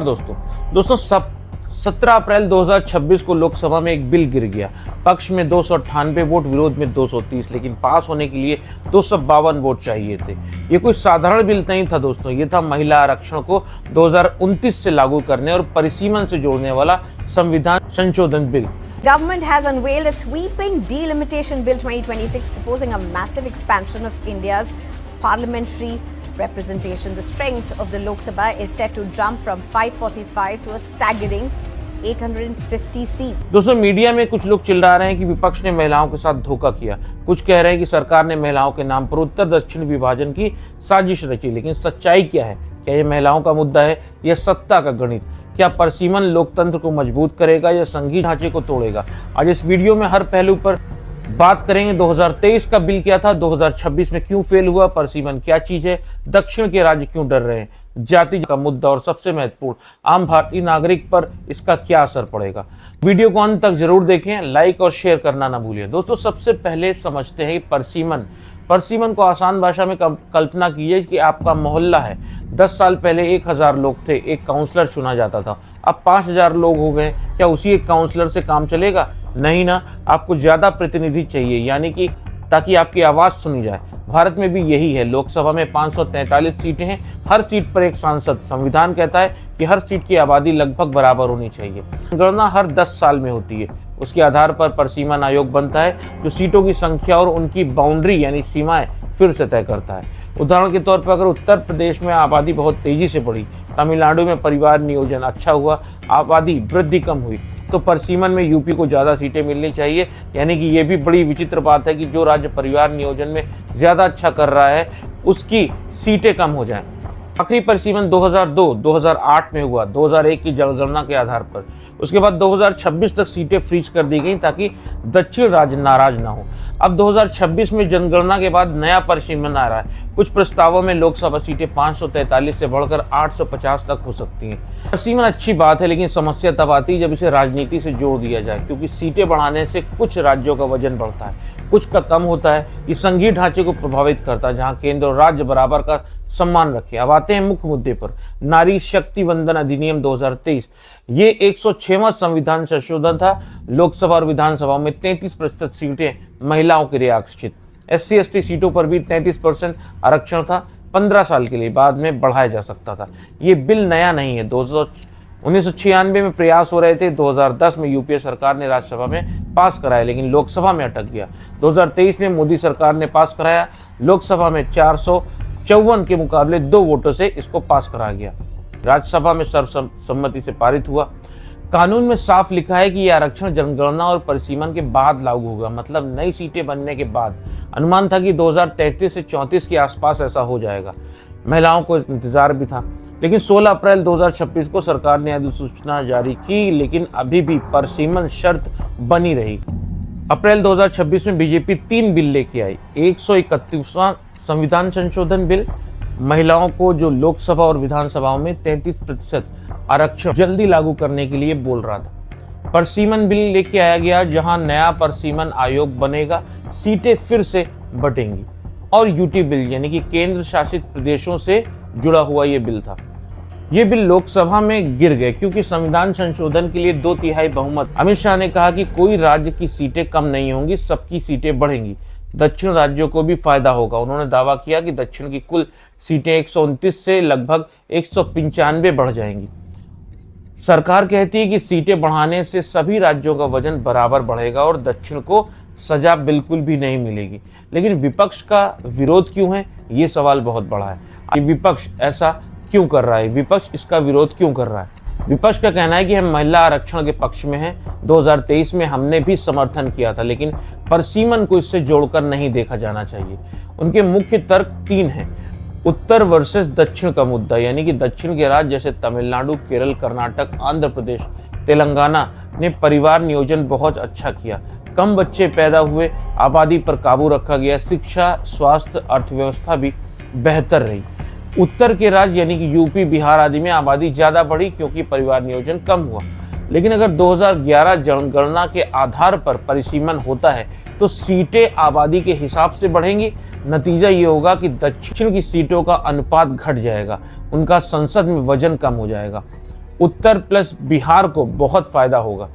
दोस्तों दोस्तों सब 17 अप्रैल 2026 को लोकसभा में एक बिल गिर गया। पक्ष में 298 वोट, विरोध में 230, लेकिन पास होने के लिए 252 वोट चाहिए थे। ये कोई साधारण बिल नहीं था दोस्तों, ये था महिला आरक्षण को 2029 से लागू करने और परिसीमन से जोड़ने वाला संविधान संशोधन bill. Government has unveiled a sweeping delimitation bill 2026 proposing a massive expansion of India's parliamentary representation. The strength of the Lok Sabha is set to jump from 545 to a staggering 850 seats. दोस्तों media में कुछ लोग चिल्ला रहे हैं कि विपक्ष ने महिलाओं के साथ धोखा किया, कुछ कह रहे हैं कि सरकार ने महिलाओं के नाम पर उत्तर दक्षिण विभाजन की साजिश रची। लेकिन सच्चाई क्या है? क्या ये महिलाओं का मुद्दा है या सत्ता का गणित? क्या परिसीमन लोकतंत्र को मजबूत करेगा या संघीय ढांचे को तोड़ेगा? आज इस वीडियो में हर पहलू पर बात करेंगे। 2023 का बिल क्या था, 2026 में क्यों फेल हुआ, परिसीमन क्या चीज है, दक्षिण के राज्य क्यों डर रहे हैं, जाति का मुद्दा और सबसे महत्वपूर्ण आम भारतीय नागरिक पर इसका क्या असर पड़ेगा। वीडियो को अंत तक जरूर देखें, लाइक और शेयर करना ना भूलिए। दोस्तों सबसे पहले समझते हैं परिसीमन। परिसीमन को आसान भाषा में कल्पना कीजिए कि आपका मोहल्ला है। 10 साल पहले 1000 लोग थे, एक काउंसलर चुना जाता था। अब 5000 लोग हो गए, क्या उसी एक काउंसलर से काम चलेगा? नहीं ना, आपको ज्यादा प्रतिनिधि चाहिए, यानी कि ताकि आपकी आवाज सुनी जाए। भारत में भी यही है। लोकसभा में 543 सीटें हैं, हर सीट पर एक सांसद। संविधान कहता है कि हर सीट की आबादी लगभग बराबर होनी चाहिए। गणना हर 10 साल में होती है, उसके आधार पर परिसीमन आयोग बनता है जो सीटों की संख्या और उनकी बाउंड्री यानी सीमाएं फिर से तय करता है। उदाहरण के तौर पर अगर उत्तर प्रदेश में आबादी बहुत तेजी से बढ़ी, तमिलनाडु में परिवार नियोजन अच्छा हुआ, आबादी वृद्धि कम हुई, तो परिसीमन में यूपी को ज्यादा सीटें मिलनी चाहिए। यानी कि ये भी बड़ी विचित्र बात है कि जो राज्य परिवार नियोजन में ज्यादा अच्छा कर रहा है उसकी सीटें कम हो जाएं। आखिरी परिसीमन 2002-2008 में हुआ, 2001 की जनगणना के आधार पर। उसके बाद 2026 तक सीटें फ्रीज कर दी गई ताकि दक्षिण राज्य नाराज ना हो। अब 2026 में जनगणना के बाद नया परिसीमन आ रहा है। कुछ प्रस्तावों में लोकसभा सीटें 543 से बढ़कर 850 तक हो सकती हैं। परिसीमन अच्छी बात है, लेकिन समस्या तब आती है जब इसे राजनीति से जोड़ दिया जाए, क्योंकि सीटें बढ़ाने से कुछ राज्यों का वजन बढ़ता है, कुछ का कम होता है। ये संघीय ढांचे को प्रभावित करता है, जहां केंद्र और राज्य बराबर का सम्मान रखे। अब आते हैं मुख्य मुद्दे पर। नारी शक्ति वंदन अधिनियम 2023, ये 106वां संविधान संशोधन था। लोकसभा और विधानसभा में 33% सीटें महिलाओं के लिए आरक्षित। SC/ST सीटों पर भी 33% आरक्षण था 15 साल के लिए, बाद में बढ़ाया जा सकता था। ये बिल नया नहीं है, 1996 में प्रयास हो रहे थे। 2010 में यूपीए सरकार ने राज्यसभा में पास कराया, लेकिन लोकसभा में अटक गया। 2023 में मोदी सरकार ने पास कराया, लोकसभा में 454 के मुकाबले 2 वोटों से इसको पास कराया गया। राज्यसभा में सर्वसम्मति से पारित हुआ। कानून में साफ लिखा है कि यह आरक्षण जनगणना और परिसीमन के बाद लागू होगा, मतलब नई सीटें बनने के बाद। अनुमान था कि 2033 से 34 के आसपास ऐसा हो जाएगा। महिलाओं को इंतजार भी था, लेकिन 16 अप्रैल 2026 को सरकार ने अधिसूचना जारी की, लेकिन अभी भी परिसीमन शर्त बनी रही। अप्रैल 2026 में बीजेपी 3 बिल लेके आई। 131वां संविधान संशोधन बिल, महिलाओं को जो लोकसभा और विधानसभाओं में 33% आरक्षण जल्दी लागू करने के लिए बोल रहा था। परिसीमन बिल लेके आया गया, जहां नया परिसीमन आयोग बनेगा, सीटें फिर से बटेंगी। और यूटी बिल यानी कि केंद्र शासित प्रदेशों से जुड़ा हुआ ये बिल था। ये बिल लोकसभा में गिर गए क्योंकि संविधान संशोधन के लिए 2/3 बहुमत। अमित शाह ने कहा कि कोई राज्य की सीटें कम नहीं होंगी, सबकी सीटें बढ़ेंगी, दक्षिण राज्यों को भी फायदा होगा। उन्होंने दावा किया कि दक्षिण की कुल सीटें 129 से लगभग 195 बढ़ जाएंगी। सरकार कहती है कि सीटें बढ़ाने से सभी राज्यों का वजन बराबर बढ़ेगा और दक्षिण को सजा बिल्कुल भी नहीं मिलेगी। लेकिन विपक्ष का विरोध क्यों है, ये सवाल बहुत बड़ा है। विपक्ष ऐसा क्यों कर रहा है, विपक्ष इसका विरोध क्यों कर रहा है? विपक्ष का कहना है कि हम महिला आरक्षण के पक्ष में हैं। 2023 में हमने भी समर्थन किया था, लेकिन परिसीमन को इससे जोड़कर नहीं देखा जाना चाहिए। उनके मुख्य तर्क 3 हैं। उत्तर वर्सेस दक्षिण का मुद्दा, यानी कि दक्षिण के राज्य जैसे तमिलनाडु, केरल, कर्नाटक, आंध्र प्रदेश, तेलंगाना ने परिवार नियोजन बहुत अच्छा किया। कम बच्चे पैदा हुए, आबादी पर काबू रखा गया, शिक्षा, स्वास्थ्य, अर्थव्यवस्था भी बेहतर रही। उत्तर के राज्य यानी कि यूपी, बिहार आदि में आबादी ज्यादा बढ़ी क्योंकि परिवार नियोजन कम हुआ। लेकिन अगर 2011 जनगणना के आधार पर परिसीमन होता है तो सीटें आबादी के हिसाब से बढ़ेंगी। नतीजा ये होगा कि दक्षिण की सीटों का अनुपात घट जाएगा, उनका संसद में वजन कम हो जाएगा। उत्तर प्लस बिहार को बहुत फायदा होगा।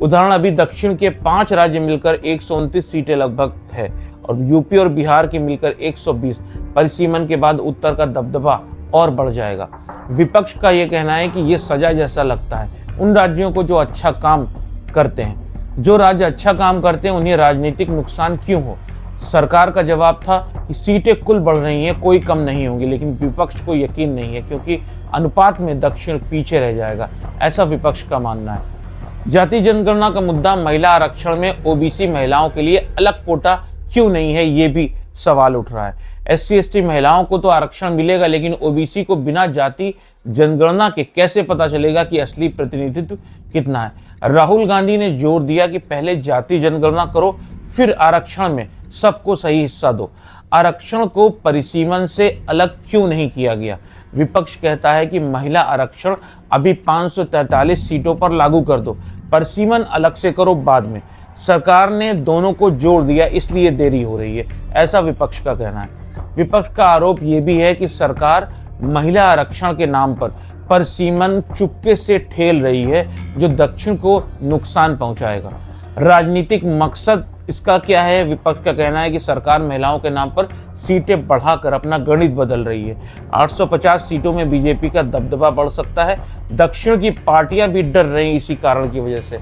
उदाहरण, अभी दक्षिण के 5 राज्य मिलकर 129 सीटें लगभग है और यूपी और बिहार की मिलकर 120। परिसीमन के बाद उत्तर का दबदबा और बढ़ जाएगा। विपक्ष का यह कहना है कि यह सजा जैसा लगता है उन राज्यों को जो अच्छा काम करते हैं। जो राज्य अच्छा काम करते हैं उन्हें राजनीतिक नुकसान क्यों हो। सरकार का जवाब था कि सीटें कुल बढ़ रही हैं, कोई कम नहीं होंगी, लेकिन विपक्ष को यकीन नहीं है क्योंकि अनुपात में दक्षिण पीछे रह जाएगा, ऐसा विपक्ष का मानना है। जाति जनगणना का मुद्दा, महिला आरक्षण में ओबीसी महिलाओं के लिए अलग कोटा क्यों नहीं है, ये भी सवाल उठ रहा है। SC ST महिलाओं को तो आरक्षण मिलेगा, लेकिन ओबीसी को बिना जाति जनगणना के कैसे पता चलेगा कि असली प्रतिनिधित्व कितना है। राहुल गांधी ने जोर दिया कि पहले जाति जनगणना करो, फिर आरक्षण में सबको सही हिस्सा दो। आरक्षण को परिसीमन से अलग क्यों नहीं किया गया। विपक्ष कहता है कि महिला आरक्षण अभी 543 सीटों पर लागू कर दो, परिसीमन अलग से करो बाद में। सरकार ने दोनों को जोड़ दिया, इसलिए देरी हो रही है, ऐसा विपक्ष का कहना है। विपक्ष का आरोप यह भी है कि सरकार महिला आरक्षण के नाम पर परिसीमन चुपके से ठेल रही है, जो दक्षिण को नुकसान पहुंचाएगा। राजनीतिक मकसद इसका क्या है। विपक्ष का कहना है कि सरकार महिलाओं के नाम पर सीटें बढ़ाकर अपना गणित बदल रही है। 850 सीटों में बीजेपी का दबदबा बढ़ सकता है। दक्षिण की पार्टियां भी डर रही इसी कारण की वजह से।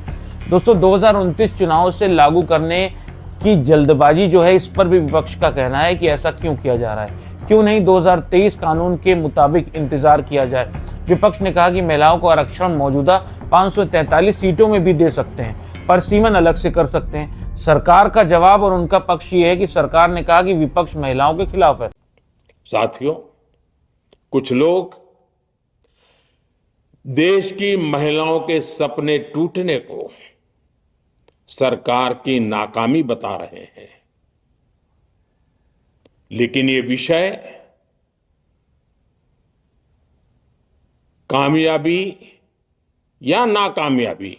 दोस्तों, 2029 चुनाव से लागू करने की जल्दबाजी जो है, इस पर भी विपक्ष का कहना है कि ऐसा क्यों किया जा रहा है। क्यों नहीं 2023 कानून के मुताबिक इंतजार किया जाए। विपक्ष ने कहा कि महिलाओं को आरक्षण मौजूदा 543 सीटों में भी दे सकते हैं, परिसीमन अलग से कर सकते हैं। सरकार का जवाब और उनका पक्ष ये है कि सरकार ने कहा कि विपक्ष महिलाओं के खिलाफ है। साथियों, कुछ लोग देश की महिलाओं के सपने टूटने को सरकार की नाकामी बता रहे हैं, लेकिन ये विषय कामयाबी या नाकामयाबी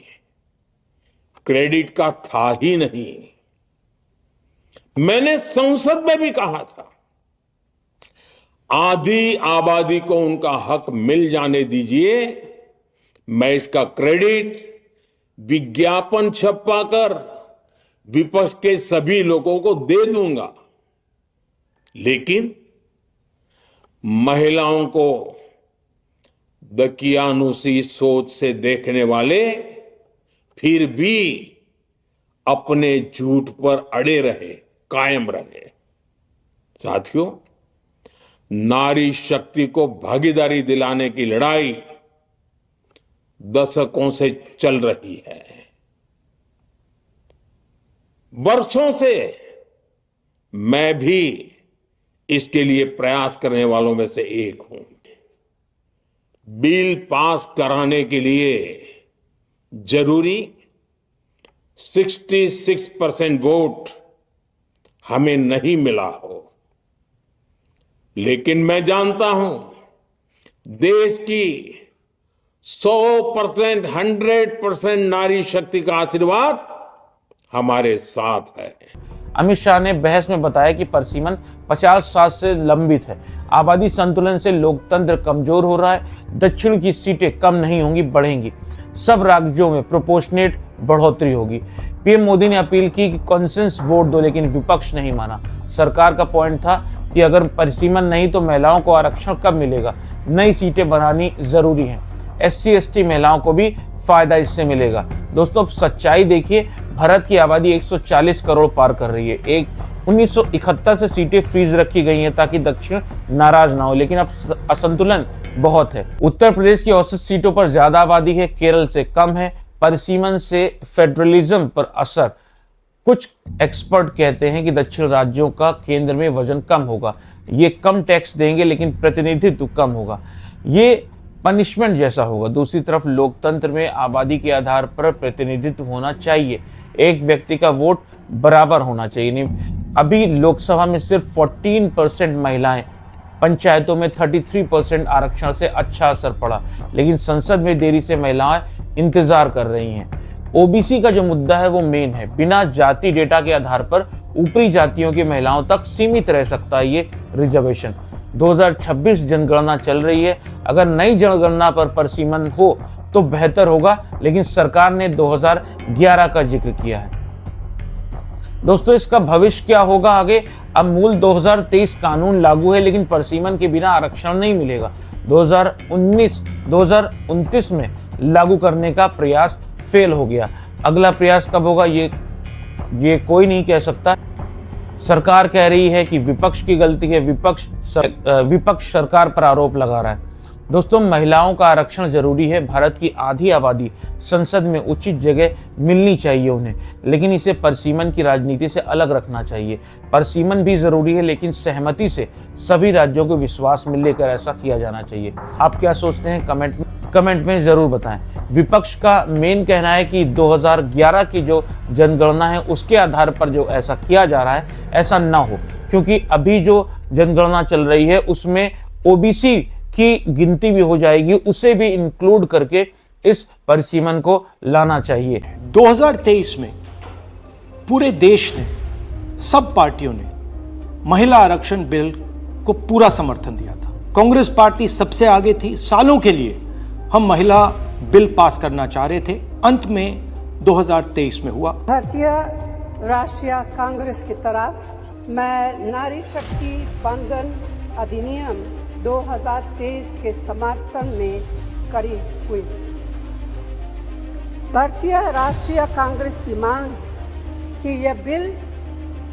क्रेडिट का था ही नहीं। मैंने संसद में भी कहा था, आधी आबादी को उनका हक मिल जाने दीजिए, मैं इसका क्रेडिट विज्ञापन छपवाकर विपक्ष के सभी लोगों को दे दूंगा। लेकिन महिलाओं को दकियानुसी सोच से देखने वाले फिर भी अपने झूठ पर अड़े रहे, कायम रहे। साथियों, नारी शक्ति को भागीदारी दिलाने की लड़ाई दशकों से चल रही है। वर्षों से मैं भी इसके लिए प्रयास करने वालों में से एक हूं। बिल पास कराने के लिए जरूरी 66% वोट हमें नहीं मिला हो, लेकिन मैं जानता हूं देश की 100%, 100% नारी शक्ति का आशीर्वाद हमारे साथ है। अमित शाह ने बहस में बताया कि परिसीमन 50 साल से लंबित है। आबादी संतुलन से लोकतंत्र कमजोर हो रहा है। दक्षिण की सीटें कम नहीं होंगी, बढ़ेंगी। सब राज्यों में प्रोपोर्शनेट बढ़ोतरी होगी। पीएम मोदी ने अपील की कि कॉन्सेंस वोट दो, लेकिन विपक्ष नहीं माना। सरकार का पॉइंट था कि अगर परिसीमन नहीं तो महिलाओं को आरक्षण कब मिलेगा। नई सीटें बनानी जरूरी है। SC ST महिलाओं को भी फायदा इससे मिलेगा। दोस्तों, अब सच्चाई देखिए, भारत की आबादी 140 करोड़ पार कर रही है। 1971 से सीटें फ्रीज रखी गई हैं ताकि दक्षिण नाराज ना हो, लेकिन अब असंतुलन बहुत है। उत्तर प्रदेश की औसत सीटों पर ज्यादा आबादी है, केरल से कम है। परिसीमन से फेडरलिज्म पर असर। कुछ एक्सपर्ट कहते हैं कि दक्षिण राज्यों का केंद्र में वजन कम होगा। ये कम टैक्स देंगे, लेकिन प्रतिनिधित्व कम होगा। ये पनिशमेंट जैसा होगा। दूसरी तरफ लोकतंत्र में आबादी के आधार पर प्रतिनिधित्व होना चाहिए। एक व्यक्ति का वोट बराबर होना चाहिए। नहीं, अभी लोकसभा में सिर्फ 14% महिलाएं, पंचायतों में 33% आरक्षण से अच्छा असर पड़ा, लेकिन संसद में देरी से महिलाएं इंतजार कर रही हैं। ओबीसी का जो मुद्दा है वो मेन है। बिना जाति डेटा के आधार पर ऊपरी जातियों की महिलाओं तक सीमित रह सकता है ये रिजर्वेशन। 2026 जनगणना चल रही है। अगर नई जनगणना पर परिसीमन हो तो बेहतर होगा, लेकिन सरकार ने 2011 का जिक्र किया है। दोस्तों, इसका भविष्य क्या होगा आगे? अब मूल 2023 कानून लागू है, लेकिन परसीमन के बिना आरक्षण नहीं मिलेगा। 2029 में लागू करने का प्रयास फेल हो गया। अगला प्रयास कब होगा ये कोई नहीं कह सकता। सरकार कह रही है कि विपक्ष की गलती है, विपक्ष सरकार पर आरोप लगा रहा है। दोस्तों, महिलाओं का आरक्षण जरूरी है। भारत की आधी आबादी संसद में उचित जगह मिलनी चाहिए उन्हें, लेकिन इसे परसीमन की राजनीति से अलग रखना चाहिए। परसीमन भी जरूरी है, लेकिन सहमति से सभी राज्यों को विश्वास में लेकर ऐसा किया जाना चाहिए। आप क्या सोचते हैं? कमेंट में जरूर बताएं। विपक्ष का मेन कहना है कि 2011 की जो जनगणना है उसके आधार पर जो ऐसा किया जा रहा है, ऐसा ना हो, क्योंकि अभी जो जनगणना चल रही है उसमें ओबीसी की गिनती भी हो जाएगी, उसे भी इंक्लूड करके इस परिसीमन को लाना चाहिए। 2023 में पूरे देश ने, सब पार्टियों ने महिला आरक्षण बिल को पूरा समर्थन दिया था। कांग्रेस पार्टी सबसे आगे थी। सालों के लिए हम महिला बिल पास करना चाह रहे थे। अंत में 2023 में हुआ। भारतीय राष्ट्रीय कांग्रेस की तरफ मैं नारी शक्ति बंधन अधिनियम 2023 के समर्थन में खड़ी हुई। भारतीय राष्ट्रीय कांग्रेस की मांग कि यह बिल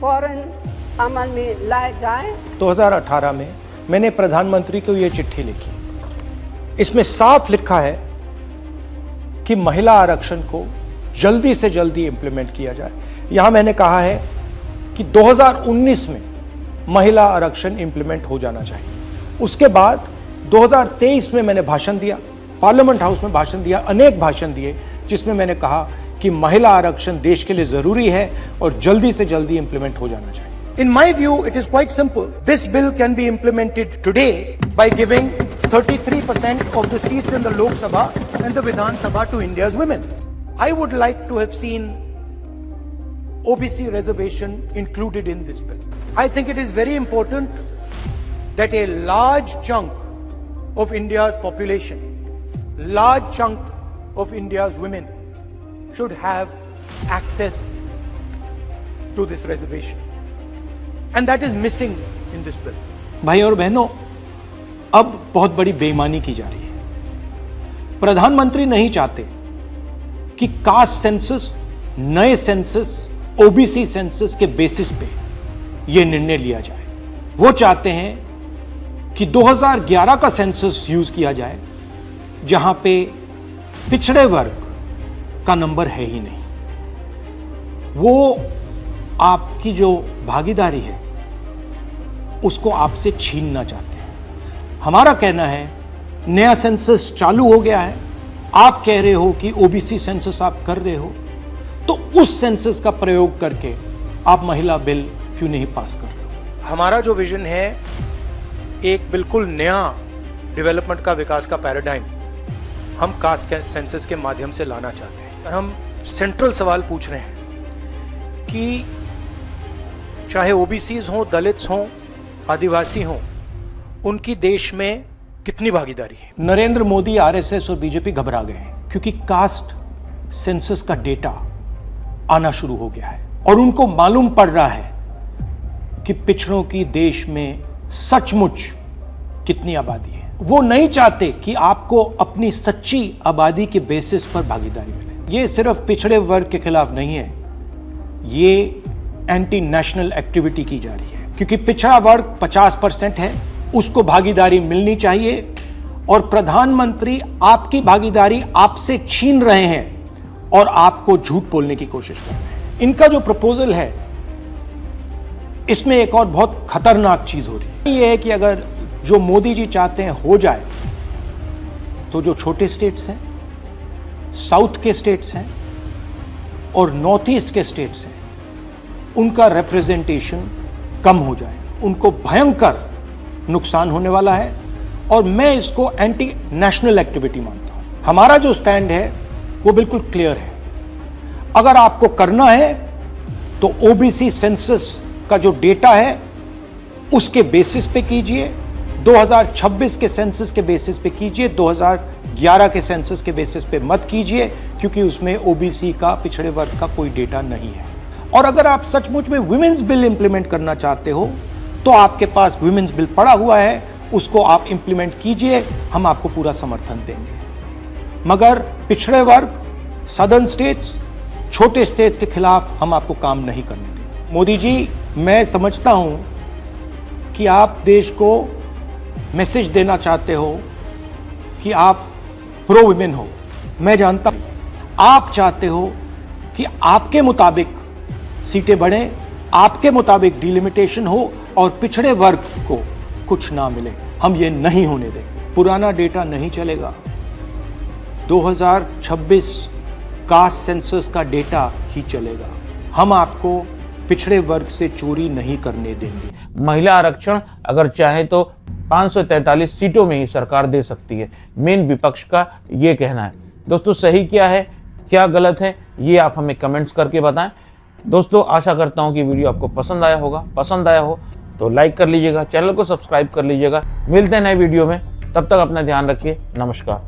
फौरन अमल में लाया जाए। 2018 में मैंने प्रधानमंत्री को यह चिट्ठी लिखी। इसमें साफ लिखा है कि महिला आरक्षण को जल्दी से जल्दी इंप्लीमेंट किया जाए। यहां मैंने कहा है कि 2019 में महिला आरक्षण इंप्लीमेंट हो जाना चाहिए। उसके बाद 2023 में मैंने भाषण दिया, पार्लियामेंट हाउस में भाषण दिया, अनेक भाषण दिए, जिसमें मैंने कहा कि महिला आरक्षण देश के लिए जरूरी है और जल्दी से जल्दी इंप्लीमेंट हो जाना चाहिए। In my view, it is quite simple. This bill can be implemented today by giving 33% of the seats in the Lok Sabha and the Vidhan Sabha to India's women. I would like to have seen OBC reservation included in this bill. I think it is very important that a large chunk of India's population, large chunk of India's women should have access to this reservation. And that is missing in this bill. भाई और बहनों, अब बहुत बड़ी बेईमानी की जा रही है। प्रधानमंत्री नहीं चाहते कि कास्ट सेंसस, नए सेंसस, ओबीसी सेंसस के बेसिस पे यह निर्णय लिया जाए। वो चाहते हैं कि 2011 का सेंसस यूज किया जाए, जहां पे पिछड़े वर्ग का नंबर है ही नहीं। वो आपकी जो भागीदारी है उसको आपसे छीनना चाहते हैं। हमारा कहना है नया सेंसस चालू हो गया है, आप कह रहे हो कि ओबीसी सेंसस आप कर रहे हो, तो उस सेंसस का प्रयोग करके आप महिला बिल क्यों नहीं पास कर रहे हो? हमारा जो विजन है एक बिल्कुल नया डेवलपमेंट का, विकास का पैराडाइम हम कास्ट सेंसस के माध्यम से लाना चाहते हैं। और हम सेंट्रल सवाल पूछ रहे हैं कि चाहे ओबीसीज हों, दलित्स हों, आदिवासी हों, उनकी देश में कितनी भागीदारी है। नरेंद्र मोदी, आरएसएस और बीजेपी घबरा गए हैं क्योंकि कास्ट सेंसस का डेटा आना शुरू हो गया है और उनको मालूम पड़ रहा है कि पिछड़ों की देश में सचमुच कितनी आबादी है। वो नहीं चाहते कि आपको अपनी सच्ची आबादी के बेसिस पर भागीदारी मिले। ये सिर्फ पिछड़े वर्ग के खिलाफ नहीं है, ये एंटी नेशनल एक्टिविटी की जा रही है, क्योंकि पिछड़ा वर्ग 50% है, उसको भागीदारी मिलनी चाहिए और प्रधानमंत्री आपकी भागीदारी आपसे छीन रहे हैं और आपको झूठ बोलने की कोशिश कर रहे हैं। इनका जो प्रपोजल है इसमें एक और बहुत खतरनाक चीज हो रही है। ये है कि अगर जो मोदी जी चाहते हैं हो जाए, तो जो छोटे स्टेट्स हैं, साउथ के स्टेट्स हैं और नॉर्थ ईस्ट के स्टेट्स हैं, उनका रिप्रेजेंटेशन कम हो जाए, उनको भयंकर नुकसान होने वाला है और मैं इसको एंटी नेशनल एक्टिविटी मानता हूं। हमारा जो स्टैंड है वो बिल्कुल क्लियर है। अगर आपको करना है तो ओबीसी सेंसस का जो डेटा है उसके बेसिस पे कीजिए, 2026 के सेंसस के बेसिस पे कीजिए, 2011 के सेंसस के बेसिस पे मत कीजिए, क्योंकि उसमें ओबीसी का, पिछड़े वर्ग का कोई डेटा नहीं है। और अगर आप सचमुच में विमेंस बिल इंप्लीमेंट करना चाहते हो तो आपके पास विमेंस बिल पड़ा हुआ है, उसको आप इंप्लीमेंट कीजिए, हम आपको पूरा समर्थन देंगे। मगर पिछड़े वर्ग, सदर्न स्टेट्स, छोटे स्टेट्स के खिलाफ हम आपको काम नहीं करने देंगे। मोदी जी, मैं समझता हूं कि आप देश को मैसेज देना चाहते हो कि आप प्रो विमेन हो। मैं जानता हूं आप चाहते हो कि आपके मुताबिक सीटें बढ़ें, आपके मुताबिक डिलिमिटेशन हो और पिछड़े वर्ग को कुछ ना मिले। हम ये नहीं होने देंगे। पुराना डेटा नहीं चलेगा। 2026 का सेंसस का डेटा ही चलेगा। हम आपको पिछड़े वर्ग से चोरी नहीं करने देंगे। महिला आरक्षण अगर चाहे तो 543 सीटों में ही सरकार दे सकती है, मेन विपक्ष का ये कहना है। दोस्तों, सही क्या है, क्या गलत है, ये आप हमें कमेंट्स करके बताएं। दोस्तों, आशा करता हूं कि वीडियो आपको पसंद आया होगा। पसंद आया हो तो लाइक कर लीजिएगा, चैनल को सब्सक्राइब कर लीजिएगा। मिलते हैं नए वीडियो में, तब तक अपना ध्यान रखिए। नमस्कार।